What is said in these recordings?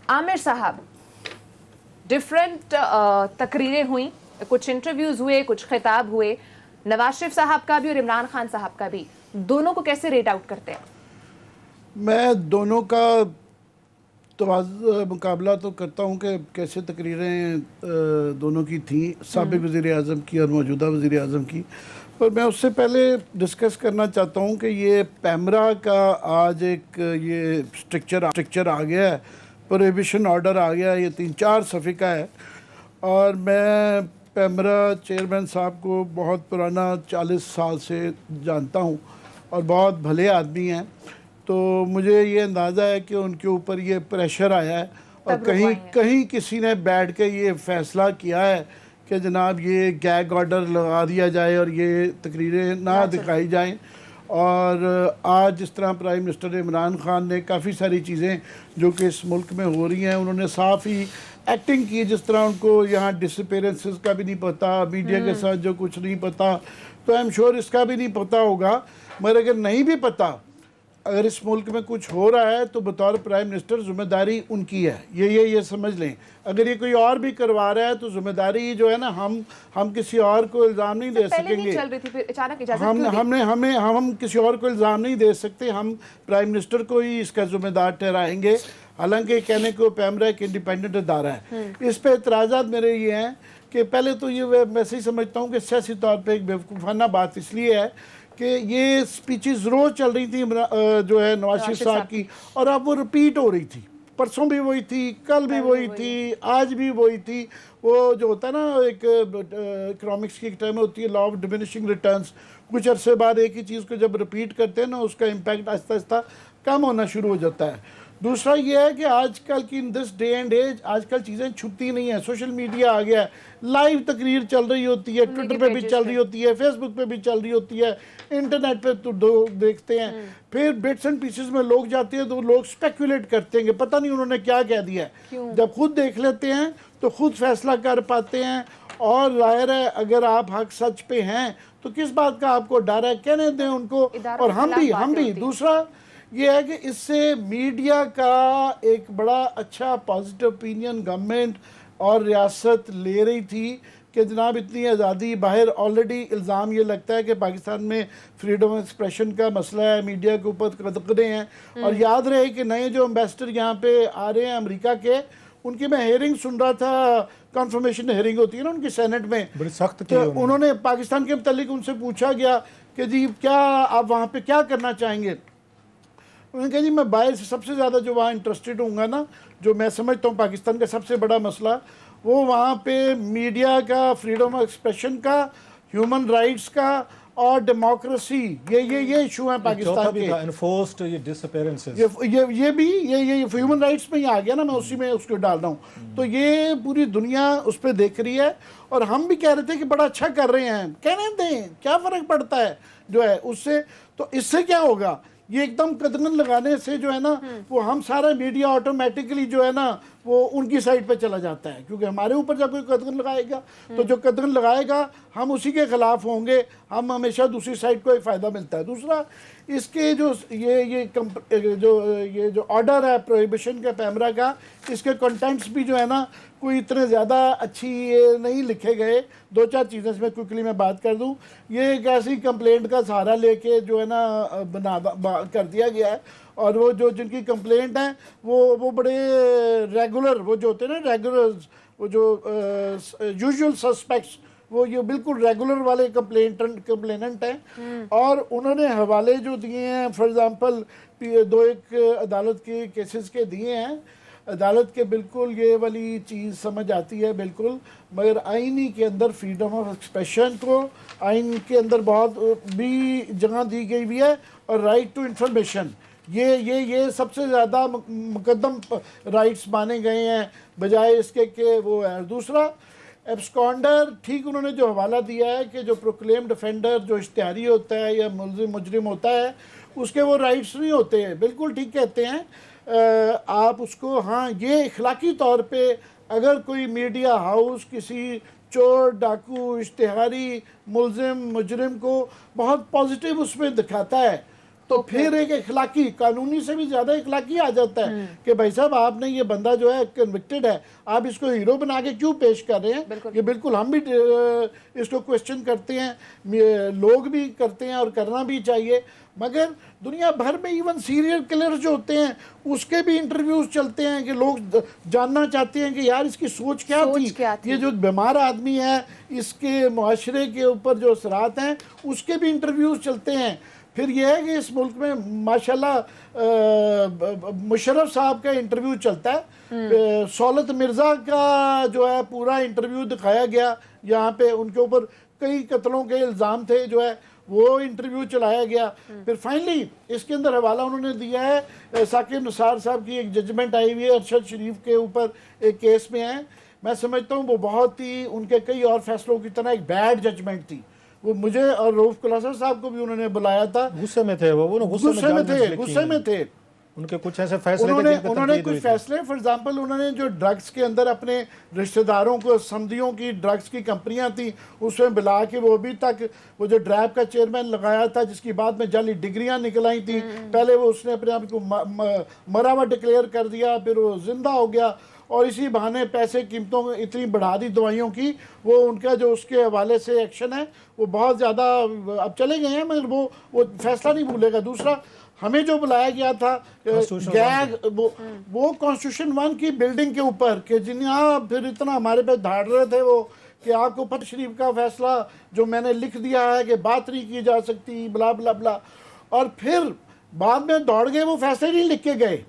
आमिर साहब, डिफरेंट तकरीरें हुई, कुछ इंटरव्यूज हुए, कुछ खिताब हुए, नवाज शरीफ साहब का भी और इमरान खान साहब का भी, दोनों को कैसे रेट आउट करते हैं? मैं दोनों का मुकाबला तो करता हूँ कि कैसे तकरीरें दोनों की थी, साबिक वज़ीर आज़म की और मौजूदा वज़ीर आज़म की। पर मैं उससे पहले डिस्कस करना चाहता हूँ कि ये पैमरा का आज एक ये स्ट्रक्चर आ गया है, प्रोहिबिशन ऑर्डर आ गया है, ये 3-4 सफ़े का है। और मैं पैमरा चेयरमैन साहब को बहुत पुराना 40 साल से जानता हूँ और बहुत भले आदमी हैं। तो मुझे ये अंदाज़ा है कि उनके ऊपर ये प्रेशर आया है और कहीं कहीं किसी ने बैठ के ये फ़ैसला किया है कि जनाब ये गैग ऑर्डर लगा दिया जाए और ये तकरीरें ना दिखाई जाएं। और आज जिस तरह प्राइम मिनिस्टर इमरान खान ने काफ़ी सारी चीज़ें जो कि इस मुल्क में हो रही हैं, उन्होंने साफ ही एक्टिंग की, जिस तरह उनको यहाँ डिसअपेरेंसेस का भी नहीं पता, मीडिया के साथ जो कुछ नहीं पता, तो आई एम श्योर इसका भी नहीं पता होगा। मगर अगर नहीं भी पता, अगर इस मुल्क में कुछ हो रहा है तो बतौर प्राइम मिनिस्टर जिम्मेदारी उनकी है, ये समझ लें। अगर ये कोई और भी करवा रहा है तो जिम्मेदारी जो है ना, हम किसी और को इल्ज़ाम नहीं दे सकेंगे। चल रही थी, फिर अचानक इजाज़त क्यों दी? हम किसी और को इल्ज़ाम नहीं दे सकते, हम प्राइम मिनिस्टर को ही इसका जिम्मेदार ठहराएंगे। हालांकि कहने को पैमरा एक इंडिपेंडेंट अदारा है। इस पर एतराज़ात मेरे ये हैं कि पहले तो ये मैं सही समझता हूँ कि सियासी तौर पर एक बेवकूफ़ाना बात इसलिए है कि ये स्पीचेस रोज़ चल रही थी जो है नवाज शरीफ साहब की, और अब वो रिपीट हो रही थी। परसों भी वही थी, कल भी वही थी, आज भी वही थी। वो जो होता है ना, एक इकोनॉमिक्स की एक टर्म होती है लॉ ऑफ डिमिनिशिंग रिटर्न्स। कुछ अरसे बाद एक ही चीज़ को जब रिपीट करते हैं ना, उसका इम्पैक्ट आहिस्ता आहिस्ता कम होना शुरू हो जाता है। दूसरा ये है कि आजकल की in this day and age आजकल चीज़ें छुपती नहीं है, सोशल मीडिया आ गया है, लाइव तकरीर चल रही होती है, ट्विटर पे भी चल रही होती है, फेसबुक पे भी चल रही होती है, इंटरनेट पे तो देखते हैं। फिर बिट्स एंड पीसेस में लोग जाते हैं तो लोग स्पेकुलेट करते हैं कि पता नहीं उन्होंने क्या कह दिया है। जब खुद देख लेते हैं तो खुद फैसला कर पाते हैं। और जाहिर है अगर आप हक सच पे हैं तो किस बात का आपको डर है, कहने दें उनको। और हम भी दूसरा ये है कि इससे मीडिया का एक बड़ा अच्छा पॉजिटिव ओपिनियन गवर्नमेंट और रियासत ले रही थी कि जनाब इतनी आज़ादी बाहर। ऑलरेडी इल्ज़ाम ये लगता है कि पाकिस्तान में फ्रीडम ऑफ एक्सप्रेशन का मसला है, मीडिया के ऊपर कदकदे हैं। और याद रहे कि नए जो एम्बेसडर यहाँ पे आ रहे हैं अमेरिका के, उनकी मैं हेयरिंग सुन रहा था, कन्फर्मेशन हेयरिंग होती है ना उनकी सेनेट में, बड़ी सख्त तो उन्होंने पाकिस्तान के मतलब उनसे पूछा गया कि जी क्या आप वहाँ पे क्या करना चाहेंगे। उन्होंने कहा जी मैं बाहर से सबसे ज़्यादा जो वहाँ इंटरेस्टेड हूँगा ना, जो मैं समझता हूँ पाकिस्तान का सबसे बड़ा मसला, वो वहाँ पे मीडिया का, फ्रीडम ऑफ एक्सप्रेशन का, ह्यूमन राइट्स का और डेमोक्रेसी, ये इशू है पाकिस्तान के। एनफोर्स्ड ये डिसअपीयरेंसेस, ये भी ये ह्यूमन राइट्स में ही आ गया ना, मैं उसी में उसको डाल रहा हूँ। तो ये पूरी दुनिया उस पर देख रही है। और हम भी कह रहे थे कि बड़ा अच्छा कर रहे हैं, कहने दें, क्या फ़र्क पड़ता है जो है उससे। तो इससे क्या होगा, ये एकदम कदगन लगाने से जो है ना, वो हम सारा मीडिया ऑटोमेटिकली जो है ना वो उनकी साइड पे चला जाता है। क्योंकि हमारे ऊपर जब कोई कदगन लगाएगा तो जो कदगन लगाएगा हम उसी के खिलाफ होंगे, हम हमेशा दूसरी साइड को एक फ़ायदा मिलता है। दूसरा इसके जो ये जो ऑर्डर है प्रोहिबिशन के पैमरा का, इसके कंटेंट्स भी जो है ना कोई इतने ज़्यादा अच्छी नहीं लिखे गए। 2-4 चीज़ें इसमें क्विकली मैं बात कर दूं। ये एक ऐसी कंप्लेंट का सहारा लेके जो है ना कर दिया गया है। और वो जो जिनकी कंप्लेंट है वो बड़े रेगुलर, वो जो होते हैं ना रेगुलर, वो जो यूजुअल सस्पेक्ट्स, वो ये बिल्कुल रेगुलर वाले कंप्लेनेंट हैं। और उन्होंने हवाले जो दिए हैं, फॉर एग्जांपल 2-1 अदालत के केसेस के दिए हैं। अदालत के बिल्कुल ये वाली चीज़ समझ आती है बिल्कुल, मगर आईनी के अंदर फ्रीडम ऑफ एक्सप्रेशन को आइन के अंदर बहुत भी जगह दी गई हुई है। और राइट टू इंफॉर्मेशन, ये सबसे ज़्यादा मुकद्दम राइट्स माने गए हैं बजाय इसके कि वो है। दूसरा एब्सकॉन्डर, ठीक उन्होंने जो हवाला दिया है कि जो प्रोक्लेम्ड ऑफेंडर जो इश्तिहारी होता है या मुजरिम होता है, उसके वो राइट्स नहीं होते हैं, बिल्कुल ठीक कहते हैं आप उसको। हाँ, ये इखलाकी तौर पे अगर कोई मीडिया हाउस किसी चोर, डाकू, इश्तिहारी, मुजरिम को बहुत पॉजिटिव उसमें दिखाता है तो फिर एक इखलाकी, कानूनी से भी ज्यादा इखलाकी आ जाता है कि भाई साहब आपने ये बंदा जो है कन्विक्टेड है, आप इसको हीरो बना के क्यों पेश कर रहे हैं। ये बिल्कुल हम भी इसको क्वेश्चन करते हैं, लोग भी करते हैं और करना भी चाहिए। मगर दुनिया भर में इवन सीरियल किलर जो होते हैं उसके भी इंटरव्यूज चलते हैं कि लोग जानना चाहते हैं कि यार इसकी सोच क्या थी। ये जो बीमार आदमी है इसके मुआशरे के ऊपर जो असरात हैं उसके भी इंटरव्यूज चलते हैं। फिर यह है कि इस मुल्क में माशाल्लाह मुशर्रफ साहब का इंटरव्यू चलता है, सौलत मिर्ज़ा का जो है पूरा इंटरव्यू दिखाया गया, यहाँ पे उनके ऊपर कई कत्लों के इल्ज़ाम थे जो है वो इंटरव्यू चलाया गया। फिर फाइनली इसके अंदर हवाला उन्होंने दिया है साकिब निसार साहब की एक जजमेंट आई हुई है अरशद शरीफ के ऊपर एक केस में है। मैं समझता हूँ वो बहुत ही उनके कई और फैसलों की तरह एक बैड जजमेंट थी। वो मुझे और रऊफ कुलासा साहब को भी उन्होंने बुलाया था, गुस्से में थे वो गुस्से में थे उनके कुछ ऐसे फैसले उन्होंने कुछ फैसले, फॉर एग्जांपल उन्होंने जो ड्रग्स के अंदर अपने रिश्तेदारों को, समधियों की ड्रग्स की कंपनियां थी उसमें बुला के वो अभी तक वो जो ड्रैब का चेयरमैन लगाया था जिसकी बाद में जाली डिग्रियां निकल आई थी, पहले वो उसने अपने आप को मरा हुआ डिक्लेयर कर दिया, फिर वो जिंदा हो गया और इसी बहाने पैसे कीमतों इतनी बढ़ा दी दवाइयों की। वो उनका जो उसके हवाले से एक्शन है वो बहुत ज़्यादा अब चले गए हैं मगर वो फैसला नहीं भूलेगा। दूसरा हमें जो बुलाया गया था गैग वो कॉन्स्टिट्यूशन 1 की बिल्डिंग के ऊपर कि जिन्हें फिर इतना हमारे पे धाड़ रहे थे वो कि आपको फत शरीफ का फैसला जो मैंने लिख दिया है कि बात नहीं की जा सकती ब्ला ब्ला ब्ला, और फिर बाद में दौड़ गए वो फैसले नहीं लिख के गए।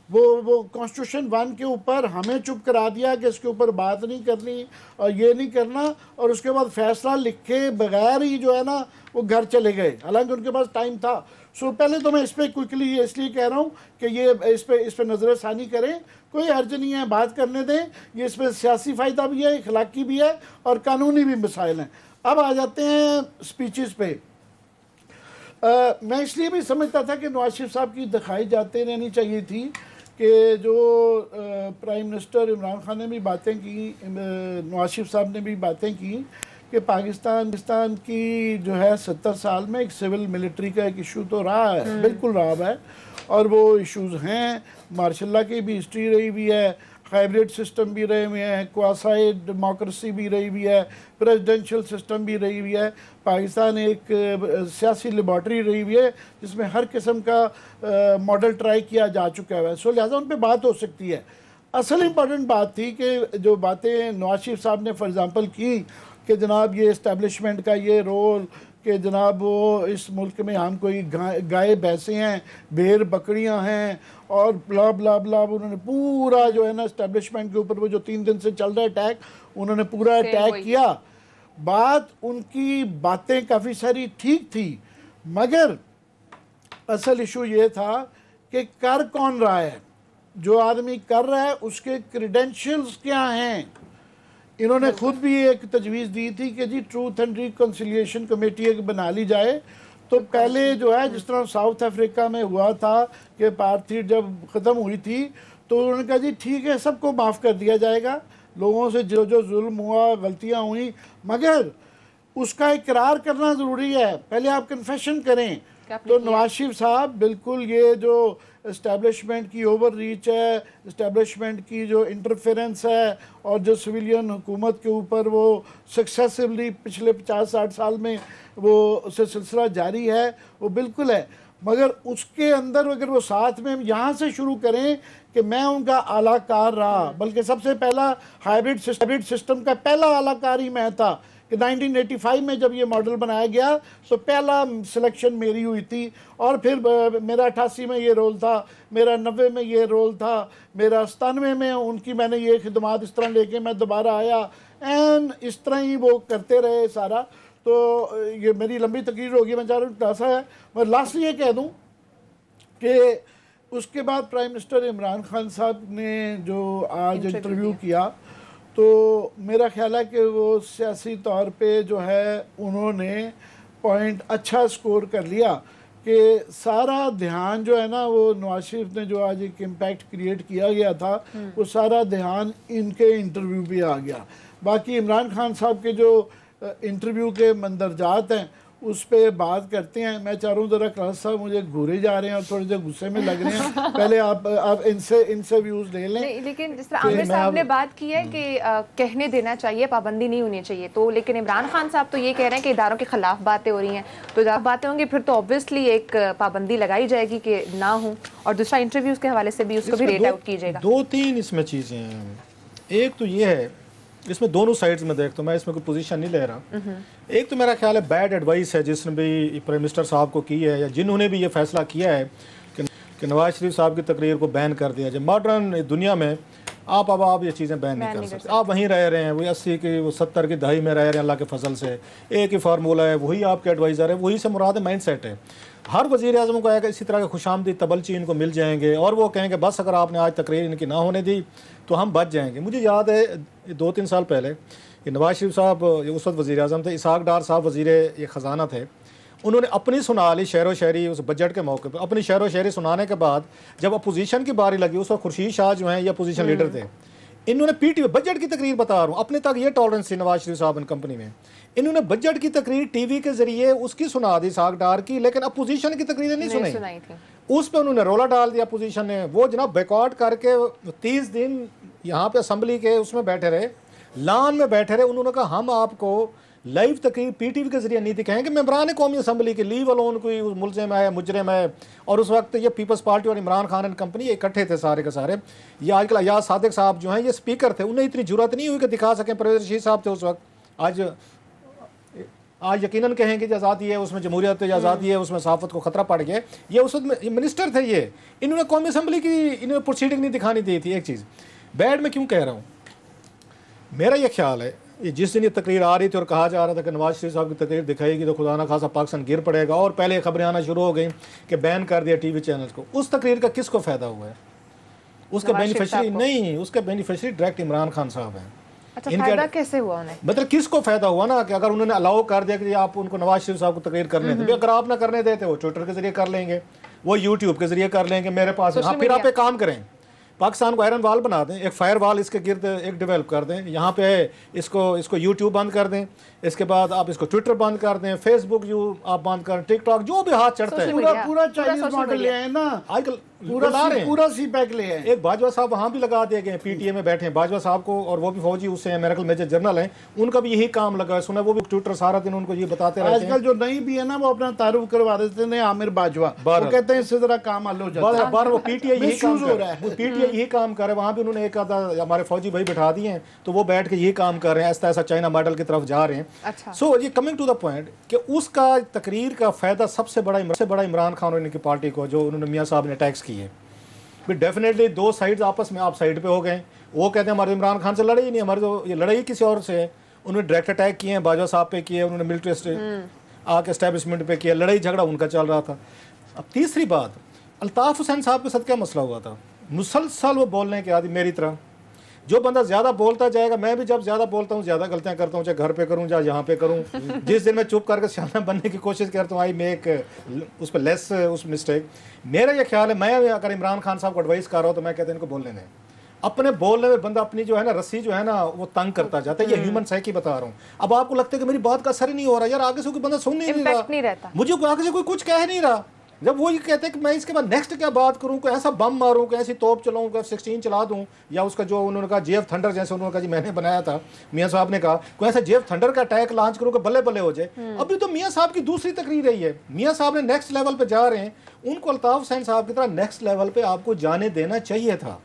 वो कॉन्स्टिट्यूशन 1 के ऊपर हमें चुप करा दिया कि इसके ऊपर बात नहीं करनी और ये नहीं करना, और उसके बाद फैसला लिखे बगैर ही जो है ना वो घर चले गए, हालांकि उनके पास टाइम था। सो पहले तो मैं इस पर क्विकली इसलिए कह रहा हूँ कि ये इस पर नज़रसानी करें, कोई हर्ज नहीं है, बात करने दें। ये इसमें सियासी फ़ायदा भी है, इखलाकी भी है और कानूनी भी मसाइल हैं। अब आ जाते हैं स्पीचेस पे। मैं इसलिए भी समझता था कि नवाज शरीफ साहब की दिखाई जाते रहनी चाहिए थी कि जो प्राइम मिनिस्टर इमरान खान ने भी बातें की, नवाज शरीफ साहब ने भी बातें की कि पाकिस्तान की जो है 70 साल में एक सिविल मिलिट्री का एक इशू तो रहा है, बिल्कुल रहा है, और वो इश्यूज़ हैं। मार्शल की भी हिस्ट्री रही हुई है, हाइब्रिड सिस्टम भी रहे हुए हैं, क्वासाई डेमोक्रेसी भी रही हुई है, प्रेसिडेंशियल सिस्टम भी रही हुई है। पाकिस्तान एक सियासी लेबॉर्ट्री रही हुई है जिसमें हर किस्म का मॉडल ट्राई किया जा चुका है। सो लिहाजा उन पर बात हो सकती है। असल इम्पॉर्टेंट बात थी कि जो बातें नवाज शरीफ साहब ने फॉर एग्ज़ाम्पल की कि जनाब ये इस्टेब्लिशमेंट का ये रोल कि जनाब वो इस मुल्क में हम कोई गाय भैंसे हैं, भेड़ बकरियां हैं और ब्ला ब्ला ब्ला, उन्होंने पूरा जो है ना इस्टेब्लिशमेंट के ऊपर वो जो 3 दिन से चल रहा है अटैक, उन्होंने पूरा अटैक किया। बात उनकी बातें काफ़ी सारी ठीक थी मगर असल इशू ये था कि कर कौन रहा है, जो आदमी कर रहा है उसके क्रेडेंशियल्स क्या हैं। इन्होंने खुद भी एक तजवीज़ दी थी कि जी ट्रूथ एंड रिकन्सिलिएशन कमेटी एक बना ली जाए। तो पहले जो है जिस तरह साउथ अफ्रीका में हुआ था कि अपार्थाइड जब ख़त्म हुई थी तो उन्होंने कहा जी ठीक है सबको माफ़ कर दिया जाएगा, लोगों से जो जो जुल्म हुआ गलतियाँ हुई, मगर उसका इकरार करना ज़रूरी है, पहले आप कन्फेशन करें। तो नवाज शरीफ साहब बिल्कुल ये जो इस्टेब्लिशमेंट की ओवर रीच है, इस्टेब्लिशमेंट की जो इंटरफेरेंस है और जो सिविलियन हुकूमत के ऊपर वो सक्सेसिवली पिछले 50-60 साल में वो सिलसिला जारी है, वो बिल्कुल है। मगर उसके अंदर अगर वो साथ में यहाँ से शुरू करें कि मैं उनका आलाकार रहा, बल्कि सबसे पहला हाइब्रिड सिस्टम का पहला आलाकार ही मैं था कि 1985 में जब ये मॉडल बनाया गया तो पहला सिलेक्शन मेरी हुई थी, और फिर मेरा 88 में ये रोल था, मेरा 90 में ये रोल था, मेरा 97 में उनकी मैंने ये खिदमात इस तरह लेके मैं दोबारा आया, एंड इस तरह ही वो करते रहे सारा। तो ये मेरी लंबी तकरीर होगी, मैं चाह रहा हूँ ऐसा है। मैं लास्ट ये कह दूँ कि उसके बाद प्राइम मिनिस्टर इमरान खान साहब ने जो आज इंटरव्यू किया तो मेरा ख्याल है कि वो सियासी तौर पे जो है उन्होंने पॉइंट अच्छा स्कोर कर लिया कि सारा ध्यान जो है ना वो नवाज शरीफ ने जो आज एक इम्पैक्ट क्रिएट किया गया था वो सारा ध्यान इनके इंटरव्यू पे आ गया। बाकी इमरान खान साहब के जो इंटरव्यू के मंदरजात हैं उस पर बात करते हैं। मैं चाह रहा हूँ ज़रा क्लास साहब मुझे घूरे जा रहे हैं और थोड़े से गुस्से में लग रहे हैं, पहले आप इनसे व्यूज़ ले लें। नहीं, लेकिन जिस तरह आमिर साहब ने बात की है कि कहने देना चाहिए, पाबंदी नहीं होनी चाहिए, तो लेकिन इमरान खान साहब तो ये कह रहे हैं कि इदारों के खिलाफ बातें हो रही हैं, तो जब बातें होंगी फिर तो ऑब्वियसली एक पाबंदी लगाई जाएगी कि ना हो, और दूसरा इंटरव्यूज के हवाले से भी उसको भी रेट आउट कीजिएगा। 2-3 इसमें चीज़ें हैं। एक तो ये है, इसमें दोनों साइड्स में देखता हूँ मैं, इसमें कोई पोजीशन नहीं ले रहा। एक तो मेरा ख्याल है बैड एडवाइस है जिसने भी प्राइम मिनिस्टर साहब को की है या जिन्होंने भी ये फैसला किया है कि नवाज शरीफ साहब की तकरीर को बैन कर दिया जाए। मॉडर्न दुनिया में आप ये चीज़ें बैन नहीं कर सकते। आप वहीं रह रहे हैं, वही 80 की वो 70 की दहाई में रह रहे हैं अल्लाह के फजल से। एक ही फार्मूला है, वही आपके एडवाइज़र है, वही से मुराद माइंड सेट है। हर वज़ीर आज़म को आएगा इसी तरह के खुशामदीद तबलची इनको मिल जाएंगे और वो कहेंगे बस अगर आपने आज तकरीर इनकी ना होने दी तो हम बच जाएंगे। मुझे याद है 2-3 साल पहले कि नवाज शरीफ साहब उस वक्त वज़ीर आज़म थे, इसहाक डार साहब वज़ीर ये ख़जाना थे, उन्होंने अपनी सुना ली शेर व शायरी उस बजट के मौके पर। अपनी शेर व शायरी सुनाने के बाद जब अपोजिशन की बारी लगी, उस वक्त खुर्शीद शाह जो हैं ये अपोजिशन लीडर थे, इन्होंने पीटीवी बजट की तकरीर बता रहा हूँ, अपने तक ये टॉलरेंस थी नवाज शरीफ साहब इन कंपनी में, इन्होंने बजट की तकरीर टीवी के जरिए उसकी सुना दी इसहाक डार की, लेकिन अपोजिशन की तकरीरें नहीं सुनाई थी। उस पर उन्होंने रोला डाल दिया अपोजिशन ने। वो जनाब बैकआउट करके 30 दिन यहाँ पे असम्बली के उसमें बैठे रहे, लान में बैठे रहे। उन्होंने कहा हम आपको लाइव तकरीर पीटीवी के जरिए नहीं दिखाएंगे। मेंबरान कौमी असम्बली के लीव अलोन कोई मुलजिम है, मुजरिम है, और उस वक्त ये पीपल्स पार्टी और इमरान खान एंड कंपनी इकट्ठे थे सारे के सारे। ये आजकल अयाज सादिक साहब जो हैं ये स्पीकर थे, उन्हें इतनी जरूरत नहीं हुई कि दिखा सकें। परवेज़ रशीद साहब थे उस वक्त। आज यकीनन कहें कि आज़ादी है उसमें जमहूरियत है, आज़ादी है उसमें सहाफ़त को ख़तरा पड़ गया। ये उस वक्त मिनिस्टर थे, ये इन्होंने कौमी असम्बली की इन्होंने प्रोसीडिंग नहीं दिखानी दी थी। एक चीज़ बैड में क्यों कह रहा हूँ, मेरा ये ख्याल है ये जिस दिन ये तकरीर आ रही थी और कहा जा रहा था कि नवाज शरीफ साहब की तकरीर दिखाएगी तो खुदा ना खासा पाकिस्तान गिर पड़ेगा, और पहले खबरें आना शुरू हो गई कि बैन कर दिया टीवी चैनल्स को, उस तकरीर का किसको फ़ायदा हुआ है? उसके बेनिफिशरी नहीं, उसके बेनिफिशरी डायरेक्ट इमरान खान साहब हैं। अच्छा, फायदा कैसे हुआ उन्हें? मतलब किसको फायदा हुआ ना कि अगर उन्होंने अलाउ कर दिया कि आप उनको नवाज शरीफ साहब को तकरीर करने दें, अगर आप ना करने देते वो ट्विटर के जरिए कर लेंगे, वो यूट्यूब के जरिए कर लेंगे, मेरे पास हाँ, फिर आप एक काम करें, पाकिस्तान को आयरन वाल बना दें, एक फायर वाल इसके गिर्द एक डेवलप कर दें, यहाँ पे इसको यूट्यूब बंद कर दें, इसके बाद आप इसको ट्विटर बंद कर दें, फेसबुक आप बंद करें, टिकटॉक जो भी हाथ चढ़ता है पूरा चाइनीज मॉडल ले आए ना, आजकल पूरा सी पैक ले आए। एक बाजवा साहब वहाँ भी लगा दिए गए, पीटीए में बैठे हैं बाजवा साहब को, और वो भी फौजी उससे हैं, मेरे मेजर जनरल हैं, उनका भी यही काम लगा है। सुना वो भी ट्विटर सारा दिन उनको ये बताते रहते हैं। आजकल जो नहीं भी है ना वो अपना तारुफ करवा देते हैं आमिर बाजवा, वो कहते हैं इससे जरा काम हल हो जाता है। बार वो पीटीए यही काम कर रहा है, वो पीटीए यही काम कर रहा है। वहाँ भी उन्होंने एक आधा हमारे फौजी भाई बैठा दिए हैं, तो वो बैठ के यही काम कर रहे हैं, ऐसा ऐसा चाइना मॉडल की तरफ जा रहे हैं। सो ये कमिंग टू द पॉइंट कि उसका तकरीर का फायदा सबसे बड़ा इमरान खान और इनकी पार्टी को, जो उन्होंने मियाँ साहब ने टैक्स किए। फिर डेफिनेटली दो साइड्स आपस में आप साइड पे हो गए। वो कहते हैं हमारे इमरान खान से लड़ाई ही नहीं, हमारी तो ये लड़ाई किसी और से है। उन्होंने डायरेक्ट अटैक किए हैं, बाजवा साहब पे किए, उन्होंने मिलिट्री आके एस्टेब्लिशमेंट पे किया, लड़ाई झगड़ा उनका चल रहा था। अब तीसरी बात, अल्ताफ़ हुसैन साहब के साथ क्या मसला हुआ था, मुसलसल वो बोलने के आदि मेरी तरह, जो बंदा ज़्यादा बोलता जाएगा, मैं भी जब ज़्यादा बोलता हूँ ज़्यादा गलतियाँ करता हूँ, चाहे घर पे करूँ चाहे यहाँ पे करूँ। जिस दिन मैं चुप करके सियाना बनने की कोशिश करता हूँ, आई मेक उस पर लेस उस मिस्टेक। मेरा ये ख्याल है, मैं अगर इमरान खान साहब को एडवाइस कर रहा हूँ तो मैं कहता हूँ इनको बोलने दें। अपने बोलने में बंदा अपनी जो है ना रस्सी जो है ना वो तंग करता जाता है। ये ह्यूमन साइकी बता रहा हूँ। अब आपको लगता है कि मेरी बात का असर ही नहीं हो रहा, यार आगे से कोई बंदा सुन नहीं रहा, मुझे आगे से कोई कुछ कह नहीं रहा। जब वो ये कहते हैं कि मैं इसके बाद नेक्स्ट क्या बात करूं, कोई ऐसा बम मारूं, कोई ऐसी तोप चलाऊं, कोई F-16 चला दूं, या उसका जो उन्होंने कहा JF थंडर, जैसे उन्होंने कहा जी मैंने बनाया था, मियाँ साहब ने कहा कोई ऐसा JF थंडर का अटैक लॉन्च करूं कि बल्ले बल्ले हो जाए। अभी तो मियाँ साहब की दूसरी तकरीर रही है, मियाँ साहब ने नेक्स्ट लेवल पे जा रहे हैं। उनको अल्ताफ़ हुसैन साहब की तरह नेक्स्ट लेवल पे आपको जाने देना चाहिए था।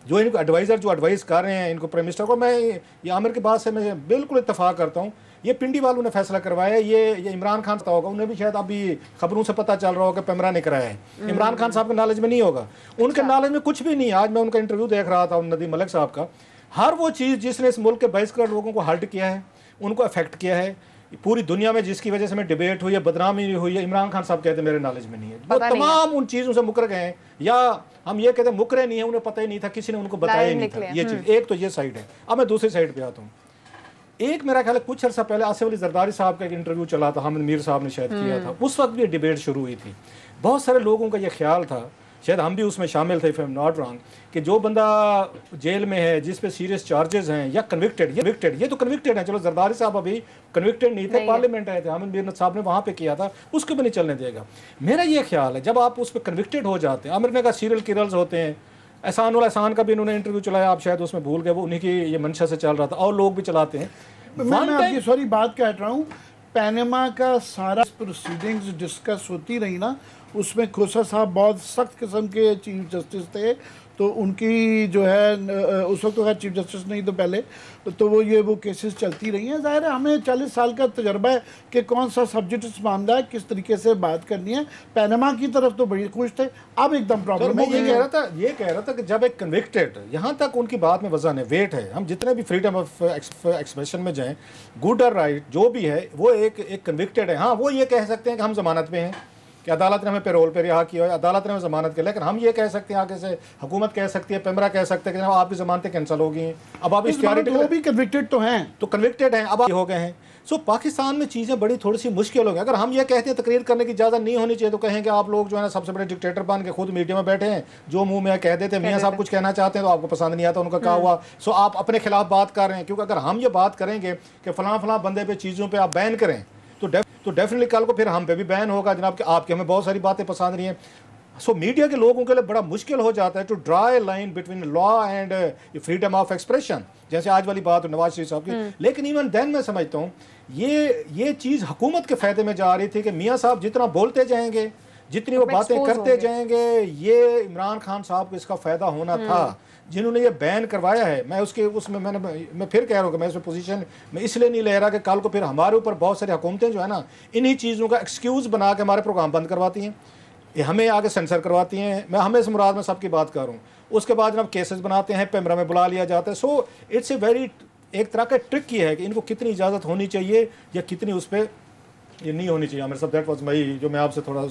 जो इनको एडवाइज़र जो एडवाइस कर रहे हैं इनको प्राइम मिनिस्टर को, मैं ये आमिर की बात से मैं बिल्कुल इत्तफाक करता हूँ। ये पिंडी वालों ने फैसला करवाया है, ये इमरान खान होगा, उन्हें भी शायद अभी खबरों से पता चल रहा होगा कि पैमरा ने कराया है। इमरान खान साहब के नॉलेज में नहीं होगा, उनके नॉलेज में कुछ भी नहीं है। आज मैं उनका इंटरव्यू देख रहा था नदीम मलिक साहब का, हर वो चीज़ जिसने इस मुल्क के 22 करोड़ लोगों को हर्ट किया है, उनको अफेक्ट किया है पूरी दुनिया में, जिसकी वजह से मैं डिबेट हुई है, बदनामी हुई है, इमरान खान साहब कहते हैं मेरे नॉलेज में नहीं है। वो तमाम उन चीज़ों से मुकर गए हैं, या हम ये कहते हैं मुकरे नहीं है, उन्हें पता ही नहीं था, किसी ने उनको बताया ही नहीं था ये चीज़। एक तो ये साइड है। अब मैं दूसरी साइड पे आता हूँ। एक मेरा ख्याल है कुछ अर्सा पहले आसिफ अली जरदारी साहब का एक इंटरव्यू चला था, हामिद मीर साहब ने शायद किया था, उस वक्त भी डिबेट शुरू हुई थी। बहुत सारे लोगों का ये ख्याल था शायद हम भी उसमें शामिल थे, if I am not wrong, कि जो बंदा जेल में है जिस पे सीरियस चार्जेस हैं या कन्विक्टेड, ये तो कन्विक्टेड है, चलो जरदारी साहब अभी कन्विक्टेड नहीं थे, पार्लियामेंट आए थे, हामिद मीर साहब ने वहाँ पे किया था, उसको भी नहीं चलने देगा। मेरा ये ख्याल है जब आप उस पर कन्विक्टेड हो जाते हैं, आमिर ने कहा सीरियल किलर्स होते हैं, एहसान का भी इन्होंने इंटरव्यू चलाया, आप शायद उसमें भूल गए, वो उन्हीं की ये मंशा से चल रहा था, और लोग भी चलाते हैं। मैं आपकी सॉरी बात कह रहा हूँ, पैनमा का सारा प्रोसीडिंग्स डिस्कस होती रही ना, उसमें खोसा साहब बहुत सख्त किस्म के चीफ जस्टिस थे, तो उनकी जो है उस वक्त तो खैर चीफ जस्टिस नहीं तो पहले, तो वो केसेस चलती रही हैं। ज़ाहिर है हमें 40 साल का तजर्बा है कि कौन सा सब्जेक्ट मामला है, किस तरीके से बात करनी है। पैनमा की तरफ तो बड़ी खुश थे, अब एकदम प्रॉब्लम मैं ये कह रहा था कि जब एक कन्विक्टेड, यहाँ तक उनकी बात में वजन है, वेट है, हम जितने भी फ्रीडम ऑफ एक्सप्रेशन में जाएं, गुड और राइट जो भी है, वो एक कन्विक्टेड है। हाँ, वो ये कह सकते हैं कि हम जमानत पे हैं, कि अदालत ने हमें पेरोल पे रिहा किया है, अदालत ने हमें जमानत किया, लेकिन हम ये कह सकते हैं आगे से, हुकूमत कह सकती है, पेमरा कह सकते हैं कि जनाब आपकी जमानतें कैंसिल हो गई हैं, अब आप वो भी कन्विक्टेड तो हैं, तो कन्विक्टेड हैं, अब हो गए हैं। सो पाकिस्तान में चीज़ें बड़ी थोड़ी सी मुश्किल हो गई। अगर हम ये कहते हैं तकरीर करने की इजाज़त नहीं होनी चाहिए, तो कहेंगे आप लोग जो है ना सबसे बड़े डिक्टेटर बन के खुद मीडिया में बैठे हैं, जो मुंह में कह देते हैं, मियाँ साहब कुछ कहना चाहते हैं तो आपको पसंद नहीं आता, उनका क्या हुआ, सो आप अपने खिलाफ बात कर रहे हैं। क्योंकि अगर हम ये बात करेंगे कि फलां बंदे पे चीज़ों पर आप बैन करें, तो डेफिनेटली कल को फिर हम पे भी बैन होगा जनाब कि आपके हमें बहुत सारी बातें पसंद नहीं है। सो मीडिया के लोगों के लिए बड़ा मुश्किल हो जाता है to draw a line between law and freedom of expression, जैसे आज वाली बात नवाज शरीफ साहब की। लेकिन इवन देन मैं समझता हूँ ये चीज़ हुकूमत के फ़ायदे में जा रही थी कि मियाँ साहब जितना बोलते जाएंगे, जितनी वो बातें करते जाएंगे, ये इमरान खान साहब को इसका फ़ायदा होना था, जिन्होंने ये बैन करवाया है। मैं मैं फिर कह रहा हूँ कि मैं इसमें पोजीशन में इसलिए नहीं ले रहा कि कल को फिर हमारे ऊपर बहुत सारी हुकूमतें जो है ना, इन्हीं चीज़ों का एक्सक्यूज़ बना के हमारे प्रोग्राम बंद करवाती हैं, ये हमें आगे सेंसर करवाती हैं। मैं हमें से मुराद में सबकी बात कर रहा हूँ। उसके बाद जब केसेस बनाते हैं, पेमरा में बुला लिया जाता है। सो इट्स ए वेरी, एक तरह का ट्रिक ये है कि इनको कितनी इजाज़त होनी चाहिए या कितनी उस पर ये नहीं होनी चाहिए। मेरे सब दैट वाज माई, जो मैं आपसे थोड़ा